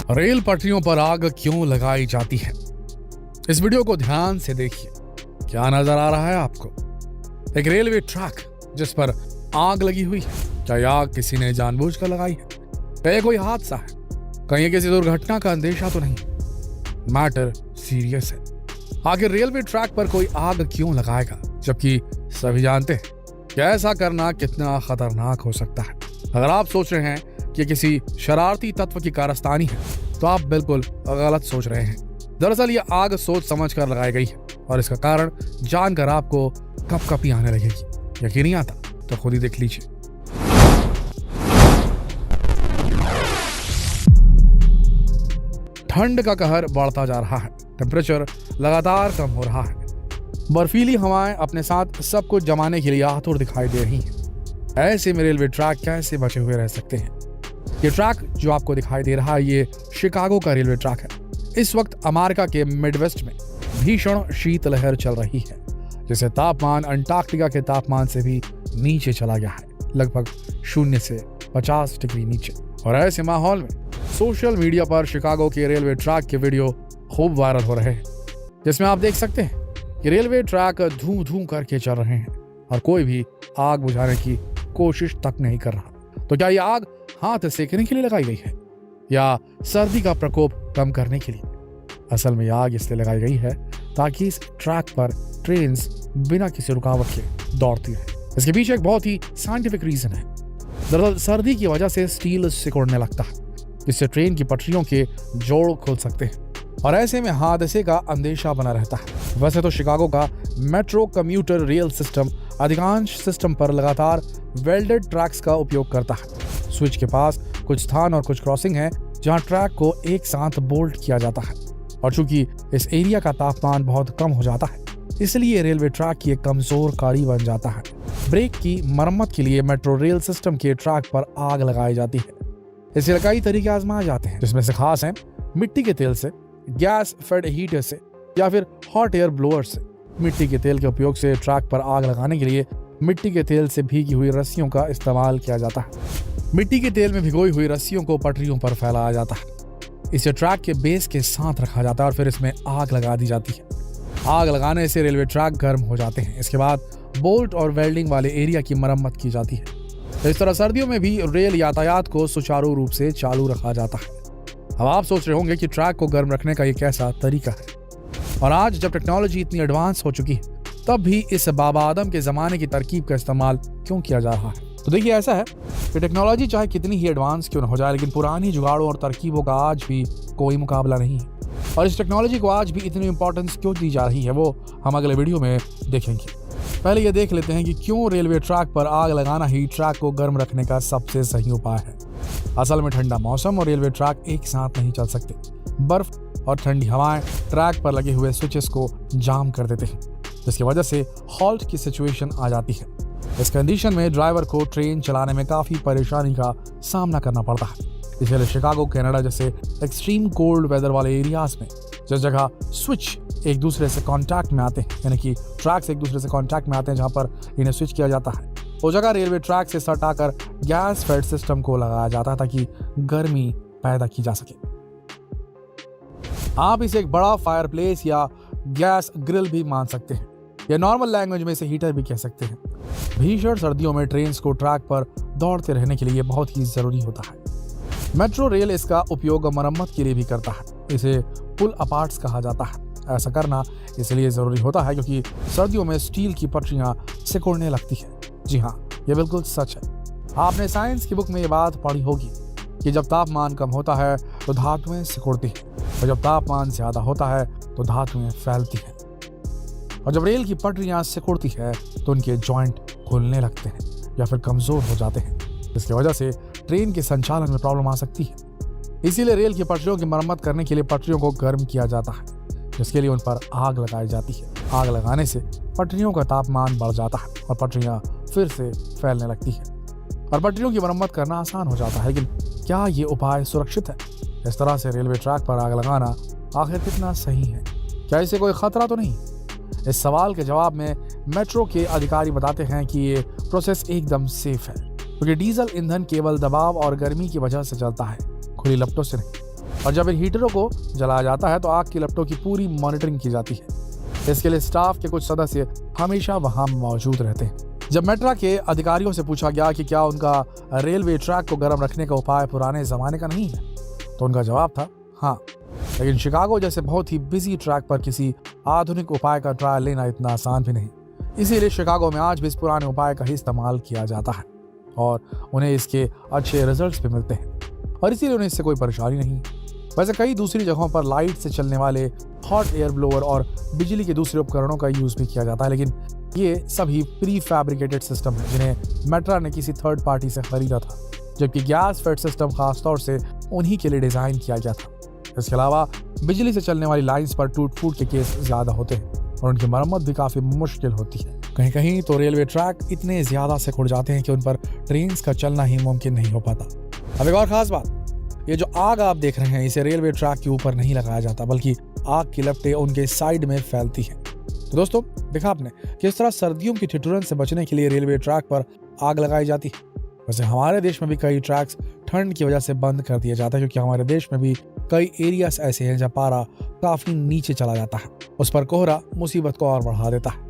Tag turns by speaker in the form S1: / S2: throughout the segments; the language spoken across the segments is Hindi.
S1: रेल पटरियों पर आग क्यों लगाई जाती है? इस वीडियो को ध्यान से देखिए। क्या नजर आ रहा है आपको? एक रेलवे ट्रैक जिस पर आग लगी हुई है। क्या यह आग किसी ने जानबूझकर लगाई है? क्या यह कोई हादसा है? कहीं किसी दुर्घटना का अंदेशा तो नहीं? मैटर सीरियस है। आखिर रेलवे ट्रैक पर कोई आग क्यों लगाएगा, जबकि सभी जानते हैं कि ऐसा करना कितना खतरनाक हो सकता है। अगर आप सोच रहे हैं कि किसी शरारती तत्व की कारस्तानी है, तो आप बिल्कुल गलत सोच रहे हैं। दरअसल ये आग सोच समझ कर लगाई गई है और इसका कारण जानकर आपको कपकपी आने लगेगी। यकीन नहीं आता तो खुद ही देख लीजिए। ठंड का कहर बढ़ता जा रहा है। टेम्परेचर लगातार कम हो रहा है। बर्फीली हवाएं अपने साथ सब कुछ जमाने के लिए आतुर दिखाई दे रही हैं। ऐसे में रेलवे ट्रैक कैसे बचे हुए रह सकते हैं? ये ट्रैक जो आपको दिखाई दे रहा है, ये शिकागो का रेलवे ट्रैक है। इस वक्त अमेरिका के मिडवेस्ट में भीषण शीतलहर चल रही है, जिससे तापमान अंटार्कटिका के तापमान से भी नीचे चला गया है, लगभग 0 से 50 डिग्री नीचे। और ऐसे माहौल में सोशल मीडिया पर शिकागो के रेलवे ट्रैक के वीडियो खूब वायरल हो रहे हैं, जिसमें आप देख सकते हैं कि रेलवे ट्रैक धूम धूम करके चल रहे हैं और कोई भी आग बुझाने की कोशिश तक नहीं कर रहा। तो क्या ये आग हाथ सेकने के लिए लगाई गई है या सर्दी का प्रकोप कम करने के लिए? असल में यह आग इसलिए लगाई गई है ताकि इस ट्रैक पर ट्रेन्स बिना किसी रुकावट के दौड़ती रहे। इसके पीछे एक बहुत ही साइंटिफिक रीजन है। दरअसल सर्दी की वजह से स्टील सिकुड़ने लगता है, जिससे ट्रेन की पटरियों के जोड़ खुल सकते हैं और ऐसे में हादसे का अंदेशा बना रहता है। वैसे तो शिकागो का मेट्रो कम्यूटर रेल सिस्टम अधिकांश सिस्टम पर लगातार वेल्डेड ट्रैक्स का उपयोग करता है। स्विच के पास कुछ स्थान और कुछ क्रॉसिंग है जहां ट्रैक को एक साथ बोल्ट किया जाता है, और चूंकि इस एरिया का तापमान बहुत कम हो जाता है, इसलिए रेलवे ट्रैक की एक कमजोर कड़ी बन जाता है। ब्रेक की मरम्मत के लिए मेट्रो रेल सिस्टम के ट्रैक पर आग लगाई जाती है। इसके कई तरीके आजमाए जाते हैं, जिसमें से खास हैं मिट्टी के तेल से, गैस फेड हीटर से या फिर हॉट एयर ब्लोअर से। मिट्टी के तेल के उपयोग से ट्रैक पर आग लगाने के लिए मिट्टी के तेल से भीगी हुई रस्सियों का इस्तेमाल किया जाता है। मिट्टी के तेल में भिगोई हुई रस्सियों को पटरियों पर फैलाया जाता है। इसे ट्रैक के बेस के साथ रखा जाता है और फिर इसमें आग लगा दी जाती है। आग लगाने से रेलवे ट्रैक गर्म हो जाते हैं। इसके बाद बोल्ट और वेल्डिंग वाले एरिया की मरम्मत की जाती है। तो इस तरह सर्दियों में भी रेल यातायात को सुचारू रूप से चालू रखा जाता है। अब आप सोच रहे होंगे कि ट्रैक को गर्म रखने का ये कैसा तरीका है, और आज जब टेक्नोलॉजी इतनी एडवांस हो चुकी है, तब भी इस बाबा आदम के जमाने की तरकीब का इस्तेमाल क्यों किया जा रहा है? तो देखिए, ऐसा है कि टेक्नोलॉजी चाहे कितनी ही एडवांस क्यों न हो जाए, लेकिन पुरानी जुगाड़ों और तरकीबों का आज भी कोई मुकाबला नहीं है। और इस टेक्नोलॉजी को आज भी इतनी इंपॉर्टेंस क्यों दी जा रही है, वो हम अगले वीडियो में देखेंगे। पहले ये देख लेते हैं कि क्यों रेलवे ट्रैक पर आग लगाना ही ट्रैक को गर्म रखने का सबसे सही उपाय है। असल में ठंडा मौसम और रेलवे ट्रैक एक साथ नहीं चल सकते। बर्फ और ठंडी हवाएं ट्रैक पर लगे हुए स्विचेस को जाम कर देते हैं, जिसकी वजह से हॉल्ट की सिचुएशन आ जाती है। इस कंडीशन में ड्राइवर को ट्रेन चलाने में काफी परेशानी का सामना करना पड़ता है। इसलिए शिकागो, कनाडा जैसे एक्सट्रीम कोल्ड वेदर वाले एरियाज में जिस जगह स्विच एक दूसरे से कांटेक्ट में आते हैं, यानी कि ट्रैक्स एक दूसरे से कांटेक्ट में आते हैं जहां पर इन्हें स्विच किया जाता है, वो जगह रेलवे ट्रैक से सटाकर गैस फेड सिस्टम को लगाया जाता है ताकि गर्मी पैदा की जा सके। आप इसे एक बड़ा फायरप्लेस या गैस ग्रिल भी मान सकते हैं, या नॉर्मल लैंग्वेज में इसे हीटर भी कह सकते हैं। भीषण सर्दियों में ट्रेन्स को ट्रैक पर दौड़ते रहने के लिए बहुत ही जरूरी होता है। मेट्रो रेल इसका उपयोग मरम्मत के लिए भी करता है। इसे पुल अपार्ट्स कहा जाता है। ऐसा करना इसलिए जरूरी होता है क्योंकि सर्दियों में स्टील की पटरियां सिकुड़ने लगती है। जी हाँ, ये बिल्कुल सच है। आपने साइंस की बुक में ये बात पढ़ी होगी कि जब तापमान कम होता है तो धातुएं सिकुड़ती हैं, और जब तापमान ज्यादा होता है तो धातुएं फैलती हैं। और जब रेल की पटरियां सिकुड़ती है तो उनके जॉइंट खुलने लगते हैं या फिर कमजोर हो जाते हैं। इसकी वजह से ट्रेन के संचालन में प्रॉब्लम आ सकती है। इसीलिए रेल की पटरियों की मरम्मत करने के लिए पटरियों को गर्म किया जाता है, जिसके लिए उन पर आग लगाई जाती है। आग लगाने से पटरियों का तापमान बढ़ जाता है और पटरियां फिर से फैलने लगती है और पटरियों की मरम्मत करना आसान हो जाता है। लेकिन क्या ये उपाय सुरक्षित है? इस तरह से रेलवे ट्रैक पर आग लगाना आखिर कितना सही है? क्या इससे कोई खतरा तो नहीं? इस सवाल के जवाब में मेट्रो के अधिकारी बताते हैं कि ये प्रोसेस एकदम सेफ है, क्योंकि डीजल ईंधन केवल दबाव और गर्मी की वजह से चलता है, खुली लपटों से नहीं। और जब इन हीटरों को जलाया जाता है तो आग की लपटों की पूरी मॉनिटरिंग की जाती है। इसके लिए स्टाफ के कुछ सदस्य हमेशा वहां मौजूद रहते हैं। जब मेट्रा के अधिकारियों से पूछा गया कि क्या उनका रेलवे ट्रैक को गर्म रखने का उपाय पुराने जमाने का नहीं है, तो उनका जवाब था हाँ, लेकिन शिकागो जैसे बहुत ही बिजी ट्रैक पर किसी आधुनिक उपाय का ट्रायल लेना इतना आसान भी नहीं। इसीलिए शिकागो में आज भी इस पुराने उपाय का ही इस्तेमाल किया जाता है और उन्हें इसके अच्छे रिजल्ट्स भी मिलते हैं और इसीलिए उन्हें इससे कोई परेशानी नहीं। वैसे कई दूसरी जगहों पर लाइट से चलने वाले हॉट एयर ब्लोअर और बिजली के दूसरे उपकरणों का यूज भी किया जाता है, लेकिन ये सभी प्री फैब्रिकेटेड सिस्टम है जिन्हें मेट्रा ने किसी थर्ड पार्टी से खरीदा था, जबकि गैस फेड सिस्टम खासतौर से उन्हीं के लिए डिजाइन किया गया था। इसके अलावा बिजली से चलने वाली लाइंस पर टूट फूट के केस ज्यादा होते हैं और उनकी मरम्मत भी काफी मुश्किल होती है। कहीं कहीं तो रेलवे ट्रैक इतने ज्यादा सिकुड़ जाते हैं कि उन पर ट्रेन का चलना ही मुमकिन नहीं हो पाता। अब एक और खास बात, ये जो आग आप देख रहे हैं इसे रेलवे ट्रैक के ऊपर नहीं लगाया जाता, बल्कि आग की लपटें उनके साइड में फैलती हैं। तो दोस्तों देखा आपने किस तरह सर्दियों की ठिठुरन से बचने के लिए रेलवे ट्रैक पर आग लगाई जाती है। वैसे हमारे देश में भी कई ट्रैक्स ठंड की वजह से बंद कर दिया जाता है, क्योंकि हमारे देश में भी कई एरियाज ऐसे हैं जहाँ पारा काफी नीचे चला जाता है। उस पर कोहरा मुसीबत को और बढ़ा देता है।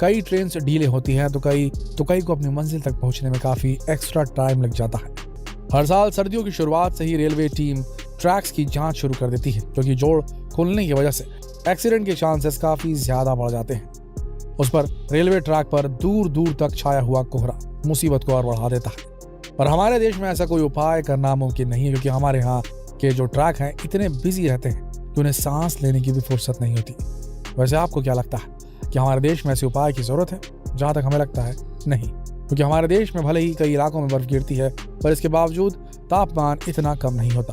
S1: कई ट्रेन डीले होती हैं तो कई को अपनी मंजिल तक पहुंचने में काफी एक्स्ट्रा टाइम लग जाता है। हर साल सर्दियों की शुरुआत से ही रेलवे टीम ट्रैक्स की जांच शुरू कर देती है, क्योंकि जोड़ खुलने की वजह से एक्सीडेंट के चांसेस काफी ज्यादा बढ़ जाते हैं। उस पर रेलवे ट्रैक पर दूर दूर तक छाया हुआ कोहरा मुसीबत को और बढ़ा देता है। पर हमारे देश में ऐसा कोई उपाय करना मुमकिन नहीं है, क्योंकि हमारे यहाँ के जो ट्रैक हैं इतने बिजी रहते हैं कि उन्हें सांस लेने की भी फुर्सत नहीं होती। वैसे आपको क्या लगता है कि हमारे देश में ऐसे उपाय की जरूरत है? जहाँ तक हमें लगता है नहीं, क्योंकि हमारे देश में भले ही कई इलाकों में बर्फ गिरती है पर इसके बावजूद तापमान इतना कम नहीं होता।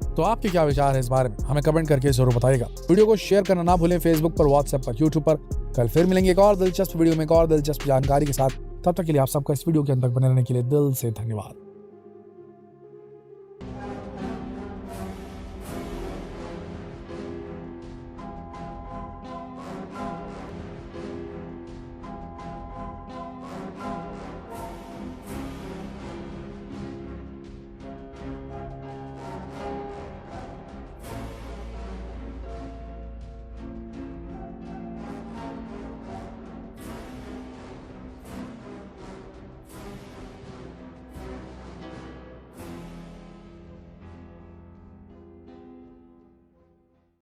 S1: तो आपके क्या विचार है इस बारे में, हमें कमेंट करके जरूर बताइएगा। वीडियो को शेयर करना ना भूलें, फेसबुक पर, व्हाट्सएप पर, यूट्यूब पर। कल फिर मिलेंगे एक और दिलचस्प वीडियो में एक और दिलचस्प जानकारी के साथ। तब तक के लिए आप सबका इस वीडियो के अंत तक बने रहने के लिए दिल से धन्यवाद।